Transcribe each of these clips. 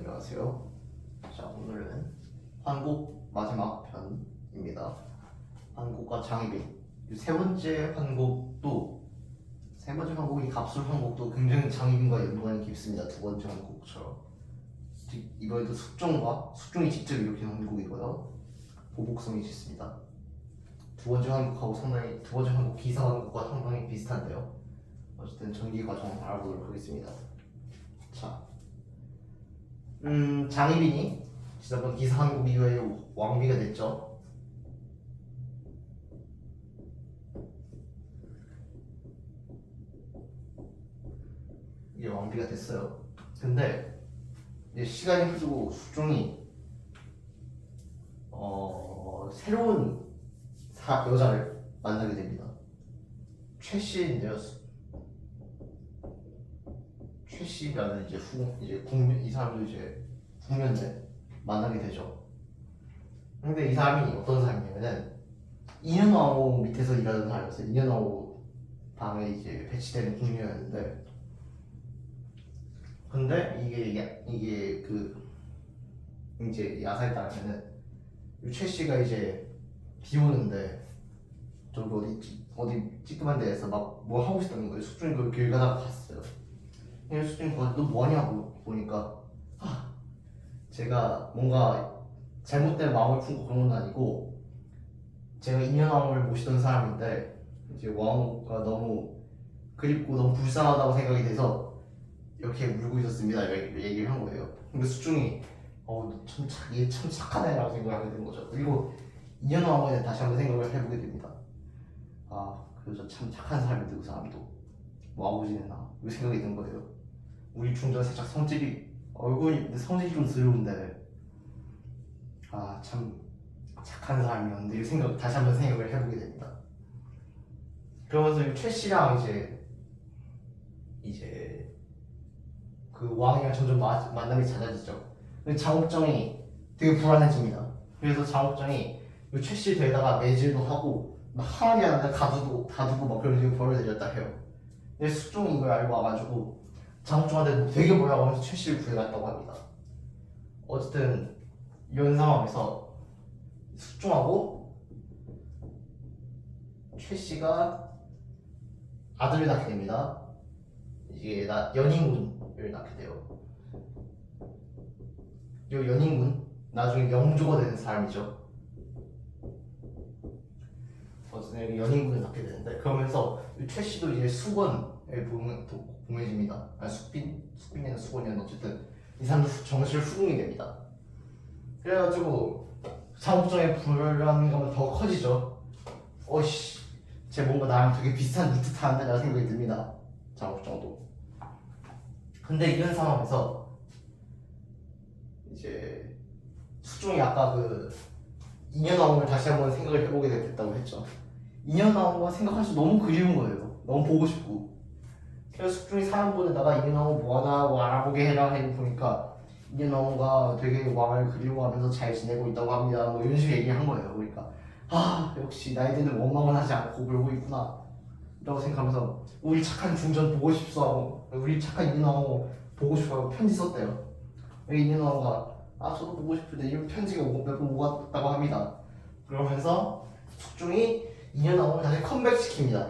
안녕하세요. 자, 오늘은 환곡 마지막 편입니다. 환곡과 장희빈. 세 번째 환곡이 갑술 환곡도 굉장히 장희빈과 연관이 깊습니다. 두 번째 환곡처럼. 이번에도 숙종이 직접 일으킨 환곡이고요. 보복성이 짙습니다. 두 번째 환곡 기사 환곡과 상당히 비슷한데요. 어쨌든 전기 과정을 알아보도록 하겠습니다. 자, 장희빈이 지난번 기사 환곡 이후에 왕비가 됐죠. 이제 왕비가 됐어요. 근데 이제 시간이 흐르고 숙종이 새로운 여자를 만나게 됩니다. 최씨인데요. 최씨라는 이 사람도 이제 국면대 만나게 되죠. 근데 이 사람이 어떤 사람이냐면은 인현왕후 밑에서 일하던 사람이었어요. 인현왕후 방에 이제 배치되는 국녀였는데, 근데 이게 이제 야사에 따르면은 최씨가 이제 비 오는데 저기 어디 찌끄만 데에서 막 뭐 하고 있었던 거예요. 숙종이 그걸 길 가다가 봤어요. 숙종이 거기서 너 뭐하냐고 보니까 제가 뭔가 잘못된 마음을 품고 그런 건 아니고 제가 인현왕후를 모시던 사람인데 이제 왕후가 너무 그립고 너무 불쌍하다고 생각이 돼서 이렇게 울고 있었습니다. 이렇게 얘기를 한 거예요. 근데 숙종이 얘 참 착한 애라고 생각하게 된 거죠. 그리고 인현왕후에 대해 다시 한번 생각을 해보게 됩니다. 그 여자 참 착한 사람인데 그 사람도 뭐 하고 지냈나 이 생각이 든 거예요. 우리 중전 살짝 성질이 좀 더러운데 참 착한 사람이었는데 다시 한번 생각을 해보게 됩니다. 그러면서 최씨랑 이제 그 왕이랑 점점 만남이 잦아지죠. 근데 장옥정이 되게 불안해집니다. 그래서 장옥정이 최씨 데려다가 매질도 하고 막 하나도 안 하는데 다두고 막 그런 식으로 벌을 내렸다 해요. 근데 숙종이 이걸 알고 와가지고 장옥정한테 되게 뭐라고 하면서 최씨를 구해갔다고 합니다. 어쨌든 이런 상황에서 숙종하고 최씨가 아들을 낳게 됩니다. 이게 연인군을 낳게 돼요. 이 연인군 나중에 명조가 되는 사람이죠. 어쨌든 연인군을 낳게 되는데, 그러면서 최씨도 이제 수건에 봉해집니다. 숙빈이는 수건이었는데 어쨌든 이 사람도 정실 후궁이 됩니다. 그래가지고 장옥정의 불안감은 더 커지죠. 쟤 뭔가 나랑 되게 비슷한 루트 타는데 라는 생각이 듭니다. 장옥정도. 근데 이런 상황에서 이제 숙종이 아까 그 인현왕후를 다시 한번 생각을 해보게 됐다고 했죠. 인현왕후가 생각할수 너무 그리운 거예요. 너무 보고 싶고. 그래서 숙종이 사람 보내다가 인현왕후 뭐하나 뭐 알아보게 해라 해 보니까 인현왕후가 되게 왕을 그리워하면서 잘 지내고 있다고 합니다. 뭐 이런 식으로 얘기한 거예요. 그러니까 역시 나이들은 원망은 하지 않고 그러고 있구나 라고 생각하면서 우리 착한 중전 보고 싶소 하고 우리 착한 인현왕후 보고 싶어 하고 편지 썼대요. 인현왕후가 저도 보고 싶은데 이런 편지가 몇 번 오갔다고 합니다. 그러면서 숙종이 인현왕후를 다시 컴백시킵니다.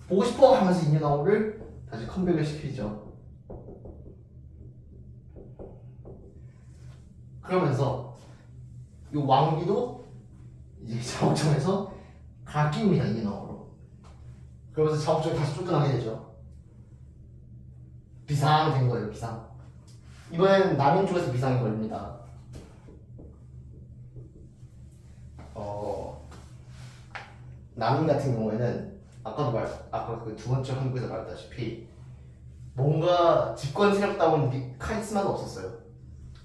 보고 싶어 하면서 인현왕후를 다시 컴백을 시키죠. 그러면서 이 왕비도 이제 장옥정에서 갈깁니다. 인현왕후로. 그러면서 장옥정이 다시 쫓겨나게 되죠. 비상 된 거예요. 비상. 이번엔 남인 쪽에서 비상이 걸립니다. 남인 같은 경우에는 아까 그 두 번째 한국에서 말했다시피 뭔가 집권 세력다운 카리스마가 없었어요.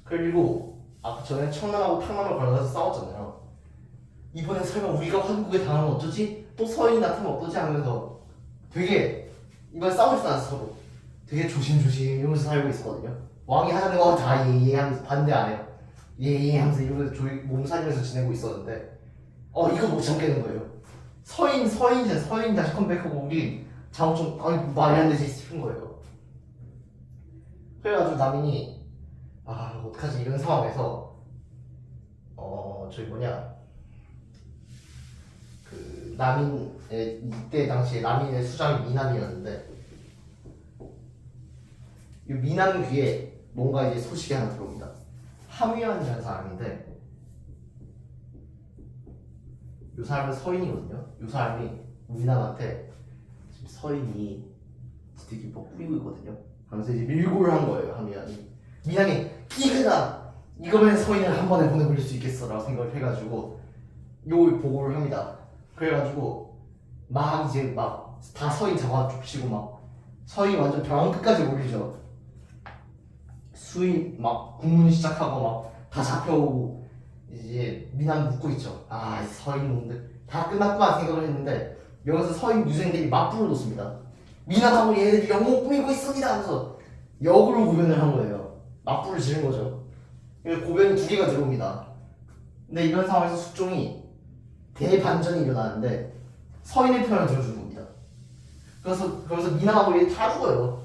그리고 아까 전에 청남하고 탕남을 걸어서 싸웠잖아요. 이번엔 설마 우리가 한국에 당하면 어쩌지? 또 서인이 나타나면 어쩌지? 하면서 되게 이번 싸우지도 않았어. 서로 되게 조심조심 이러면서 살고 있었거든요. 왕이 하자는 거 다 예예 하면서 반대 안 해요. 예예 하면서 이러면서 몸살이면서 지내고 있었는데 이거 못 참겠는 거예요. 서인 다시 컴백하고 우리 장옥정 말이 안 되지 싶은 거예요. 그래가지고 남인이 아 어떡하지 이런 상황에서 저기 뭐냐 그 남인의 이때 당시에 남인의 수장이 미남이었는데 이 미남 귀에 뭔가 이제 소식이 하나 들어옵니다. 함유한이라는 사람인데 이 사람은 서인이거든요. 이 사람이 미남한테 지금 서인이 되게 뭐 꾸미고 있거든요. 하면서 이제 밀고를 한 거예요. 함유한이 미남이 이거다 이거면 서인을 한 번에 보내버릴 수 있겠어라고 생각을 해가지고 요 보고를 합니다. 그래가지고 막 이제 막 다 서인 잡아 줍치고 막 서인 완전 벼랑 끝까지 올리죠. 수인 막 국문 시작하고 막 다 잡혀오고 이제 미남 묻고 있죠. 아 서인 놈들 다 끝났구나 생각을 했는데 여기서 서인 유생들이 맞불을 놓습니다. 미남하고 얘네들이 영웅 꾸미고 있습니다 하면서 역으로 고변을 한 거예요. 맞불을 지른 거죠. 그래서 고변이 두 개가 들어옵니다. 근데 이런 상황에서 숙종이 대반전이 일어나는데 서인의 편을 들어주는 겁니다. 그래서 미남하고 얘 다 죽어요.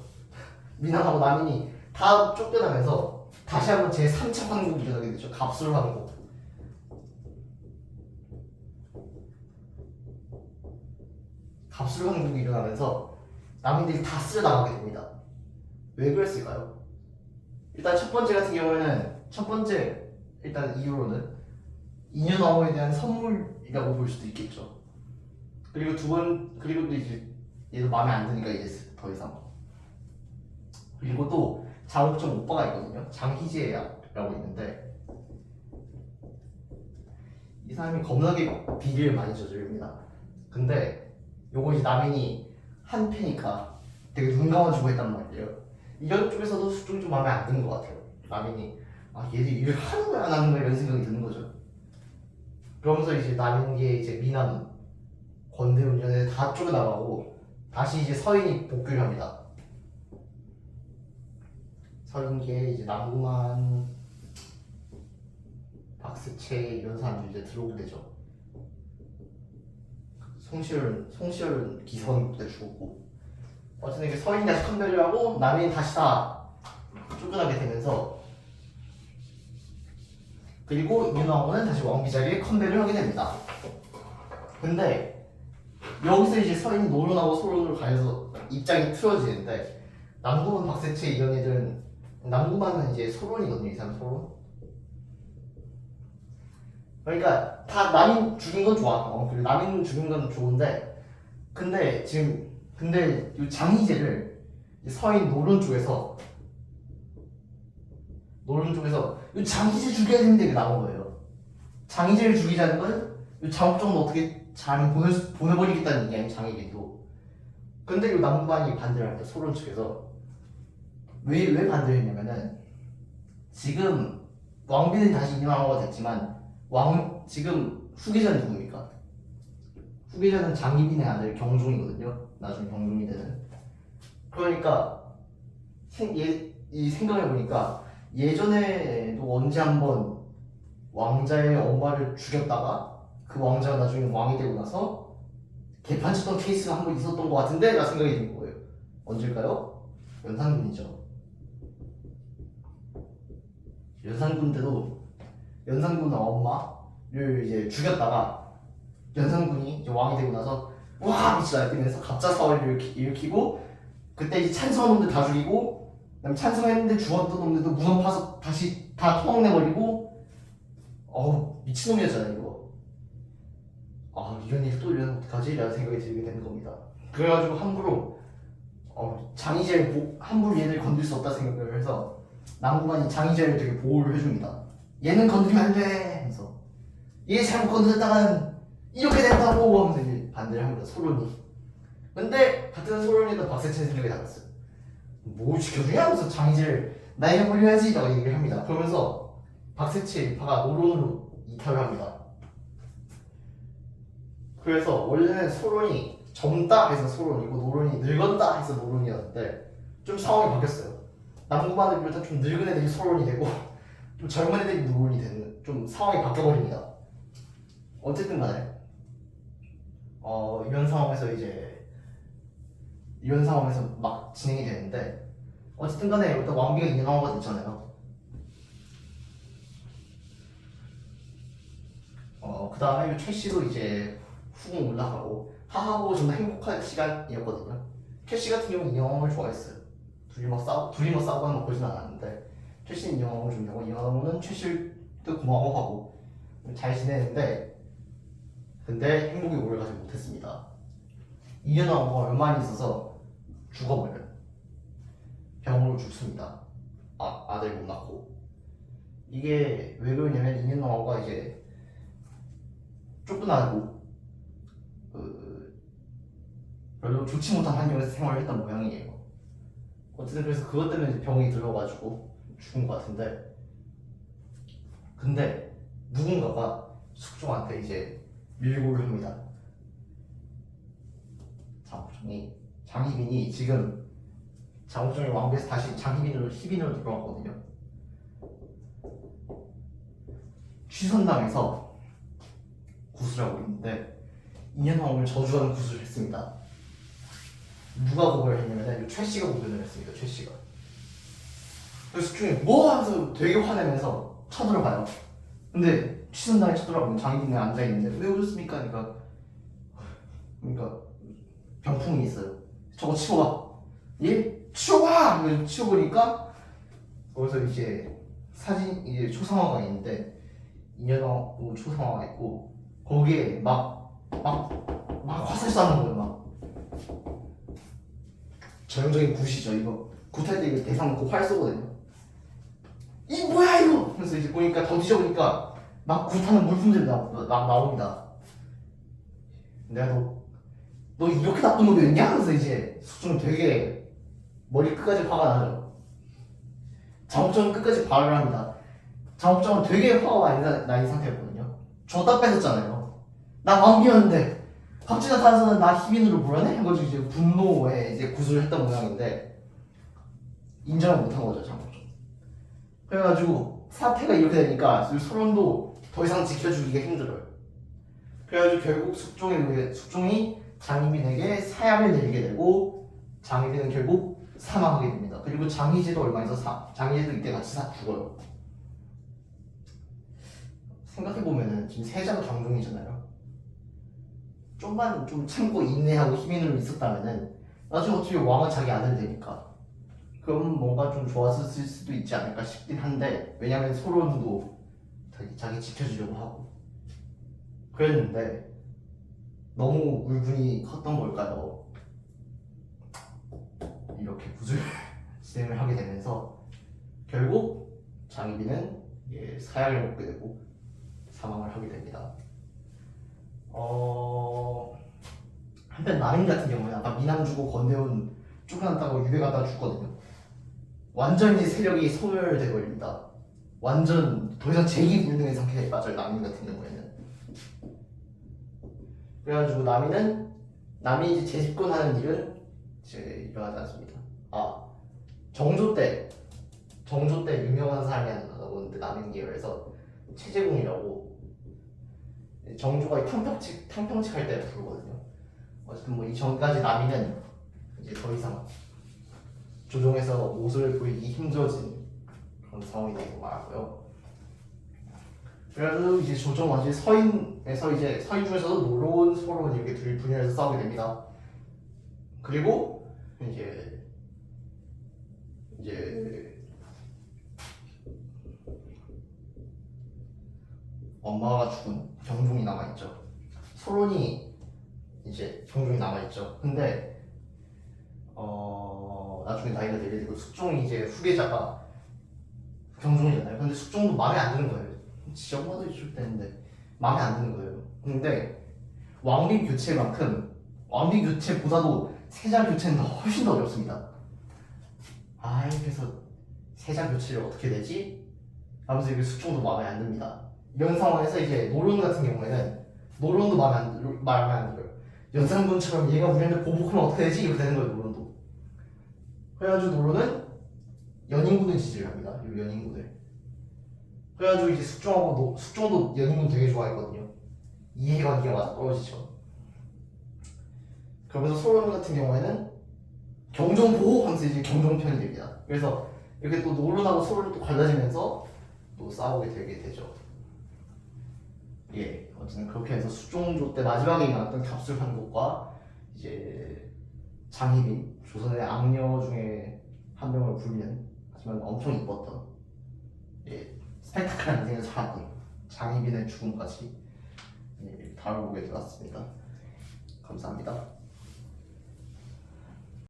미남하고 남인이 다 쫓겨나면서 다시 한번 제 3차 황국이 일어나게 되죠. 갑술 황국. 갑술 황국이 일어나면서 남인들이 다 쓸어나가게 됩니다. 왜 그랬을까요? 일단 첫 번째 같은 경우에는 첫 번째 일단 이유로는 인현왕후에 대한 선물이라고 볼 수도 있겠죠. 그리고 그리고 또 이제 얘도 마음에 안 드니까 이제 더 이상. 그리고 또 장옥정 오빠가 있거든요. 장희재라고 있는데 이 사람이 겁나게 비리를 많이 저지릅니다. 근데 요거 이제 남인이 한 패니까 되게 눈 감아주고 했단 말이에요. 이런 쪽에서도 숙종이 좀 마음에 안 드는 것 같아요. 남인이 얘들 일을 하는 거야 안 하는 거야 이런 생각이 드는 거죠. 그러면서 이제 남인계 이제 미남 권대운전에 다 쫓겨나가고 다시 이제 서인이 복귀를 합니다. 서인계에 이제 남궁만, 박스채 이런 사람들이 이제 들어오게 되죠. 송시열은 기선 때 죽었고 어쨌든 이게 서인이 다시 컴백을 하고 남인이 다시 다 쫓겨나게 되면서 그리고 인현왕후는 다시 왕비 자리에 컴백을 하게 됩니다. 근데 여기서 이제 서인이 노론하고 소론으로 가해서 입장이 틀어지는데 남궁만, 박세채 이런 애들은 남궁만은 이제 소론이거든요. 이 사람 소론. 그러니까 다 남인 죽인 건 좋아. 그리고 남인 죽인 건 좋은데 근데 이 장희재를 서인 노론 쪽에서 이 장희재 죽여야 되는데 이게 나온 거예요. 장희재를 죽이자는 건 이 장옥정은 어떻게 잘 보내버리겠다는 얘기야 장희재도. 근데 이 남궁만이 반대를 합니다. 소론 측에서. 왜 반대를 했냐면은 지금 왕비는 다시 인현왕후가 됐지만 지금 후계자는 누굽니까? 후계자는 장희빈의 아들 경종이거든요. 나중에 경종이 되는. 그러니까 이 생각해보니까 예전에도 언제 한번 왕자의 엄마를 죽였다가 그 왕자가 나중에 왕이 되고 나서 개판쳤던 케이스가 한 번 있었던 것 같은데 라는 생각이 든 거예요. 언제일까요? 연산군이죠. 연산군 때도 연산군 엄마를 이제 죽였다가 연산군이 이제 왕이 되고 나서 와 미치다 이러면서 갑자 사활을 일으키고 그때 이제 찬성한 놈들 다 죽이고 그다음에 찬성했는데 죽었던 놈들도 무덤 파서 다시 다 토막내버리고 미친놈이었잖아요 이거. 이런 일이 또 일어나면 어떡하지? 라는 생각이 들게 되는 겁니다. 그래가지고 함부로 장희재를 함부로 얘를 건들 수 없다 생각을 해서 남궁만이 장희재를 되게 보호를 해줍니다. 얘는 건드리면 안 돼! 하면서 얘 잘못 건드렸다간 이렇게 된다고 하면서 이제 반대를 합니다. 소론이. 근데 같은 소론이도 박세찬 생각이 달랐어요. 뭘 지켜주냐? 하면서 장희재를 나에게 벌려야지! 라고 얘기를 합니다. 그러면서 박세치 일파가 노론으로 이탈을 합니다. 그래서 원래는 소론이 젊다 해서 소론이고 노론이 늙었다 해서 노론이었는데 좀 상황이 바뀌었어요. 남궁만을 비롯한 좀 늙은 애들이 소론이 되고 좀 젊은 애들이 노론이 되는 좀 상황이 바뀌어버립니다. 어쨌든 간에 이런 상황에서 막 진행이 되는데 어쨌든 간에 일단 왕비가 인현왕후가 됐잖아요. 다음에 최씨도 이제 후궁 올라가고 하하고 좀 더 행복한 시간이었거든요. 최씨 같은 경우는 이영웅을 좋아했어요. 둘이 막 싸우거나 막 그러진 않았는데 최씨는 이영웅을 좋아하고 이영웅은 최씨도 고마워하고 잘 지내는데 근데 행복이 오래가지 못했습니다. 이년왕후가 얼마 안 있어서 죽어버려요. 병으로 죽습니다. 아들 못 낳고. 이게 왜 그러냐면 이년왕후가 이제 쫓겨나고 별로 좋지 못한 환경에서 생활을 했던 모양이에요. 어쨌든 그래서 그것 때문에 이제 병이 들어가지고 죽은 것 같은데 근데 누군가가 숙종한테 이제 밀고를 합니다. 장희빈이 지금 장국정이 왕비에서 다시 희빈으로 들어왔거든요. 취선당에서 구술하고 있는데 인현왕후를 저주하는 구술을 했습니다. 누가 고발을 했냐면 최씨가 고발을 했습니다. 최씨가. 그래서 숙종이 뭐 하면서 되게 화내면서 쳐들어가요. 근데 취선당에 쳐들어가면 장희빈이 앉아있는데 왜 그렇습니까? 그러니까 병풍이 있어요. 저거 치워봐. 예? 치워봐! 치워보니까 거기서 이제 사진 이제 초상화가 있는데 인현왕후 초상화가 있고 거기에 막 화살 쏘는 거예요. 막 전형적인 굿이죠. 이거 굿할 때 이거 대상 놓고 활 쏘거든요. 이 뭐야 이거! 그래서 이제 보니까 더 뒤져보니까 막 굿하는 물품들이 막 나옵니다. 내가 너 이렇게 나쁜 놈이었냐? 그래서 이제 숙종은 되게 머리 끝까지 화가 나죠. 장옥정은 끝까지 발언을 합니다. 장옥정은 되게 화가 많이 나 있는 상태였거든요. 줬다 뺏었잖아요. 나 왕비였는데 갑자기 나타나서는 나 희빈으로 몰아내? 해가지고 이제 분노에 이제 구술을 했던 모양인데 인정을 못한 거죠, 장옥정. 그래가지고 사태가 이렇게 되니까 소론도 더 이상 지켜주기가 힘들어요. 그래가지고 결국 숙종이 장희빈에게 사약을 내리게 되고 장희빈은 결국 사망하게 됩니다. 그리고 장희재도 얼마 있어 장희재도 이때 같이 죽어요. 생각해보면은 지금 세자가 경종이잖아요. 좀만 좀 참고 인내하고 희민으로 있었다면은 나중에 어차피 왕은 자기 아들 되니까 그럼 뭔가 좀 좋았을 수도 있지 않을까 싶긴 한데 왜냐면 소론도 자기 지켜주려고 하고 그랬는데 너무 울분이 컸던 걸까요? 이렇게 구슬 진행을 하게 되면서 결국 장희빈은 사약을 먹게 되고 사망을 하게 됩니다. 한편 남인 같은 경우는 아까 미남 주고 건대훈 쫓겨났다고 유배 갔다가 죽거든요. 완전히 세력이 소멸돼 버립니다. 완전 더 이상 재기불능의 상태에 빠져요. 남인 같은 경우에는. 그래가지고 남이 이제 재집권하는 일은 이제 일어나지 않습니다. 정조 때 유명한 사람이 하나 나오는데 남인 계열에서 최재공이라고 정조가 탕평칙 할 때 부르거든요. 어쨌든 뭐 이 전까지 남이는 이제 더 이상 조정에서 모습을 보이기 힘들어진 그런 상황이 되고 말하고요. 그래가지고 이제 조정 완전히 서인에서 이제 서인 중에서도 노론, 소론 이렇게 둘이 분열해서 싸우게 됩니다. 그리고 이제 엄마가 죽은 경종이 남아있죠. 소론이 이제 경종이 남아있죠. 근데 나중에 나이가 들게 되고 숙종이 이제 후계자가 경종이잖아요. 근데 숙종도 마음에 안 드는 거예요. 지엄마도 있을 때인데 마음에 안 드는 거예요. 근데 왕비 교체보다도 세자 교체는 훨씬 더 어렵습니다. 그래서 세자 교체를 어떻게 되지? 하면서 이게 숙종도 마음에 안 듭니다. 이런 상황에서 이제 노론 같은 경우에는 노론도 마음에 안 들어요. 연산군처럼 얘가 우리한테 보복하면 어떻게 되지? 이렇게 되는 거예요. 노론도. 그래가지고 노론은 연인군을 지지를 합니다. 이 연인군을. 그래가지고 이제 숙종도 연인군 되게 좋아했거든요. 이해관계가 맞아 떨어지죠. 그러면서 소론 같은 경우에는 경종 보호 하면서 이제 경종편이 됩니다. 그래서 이렇게 또 노론하고 소론이 또 갈라지면서 또 싸우게 되게 되죠. 예, 어쨌든 그렇게 해서 수종조 때 마지막에 나왔던 갑술한국과 이제 장희빈, 조선의 악녀 중에 한 명을 불리는 하지만 엄청 이뻤던 예, 스펙타클한 인생을 살았던 장희빈의 죽음까지 예, 다뤄보게 되었습니다. 감사합니다.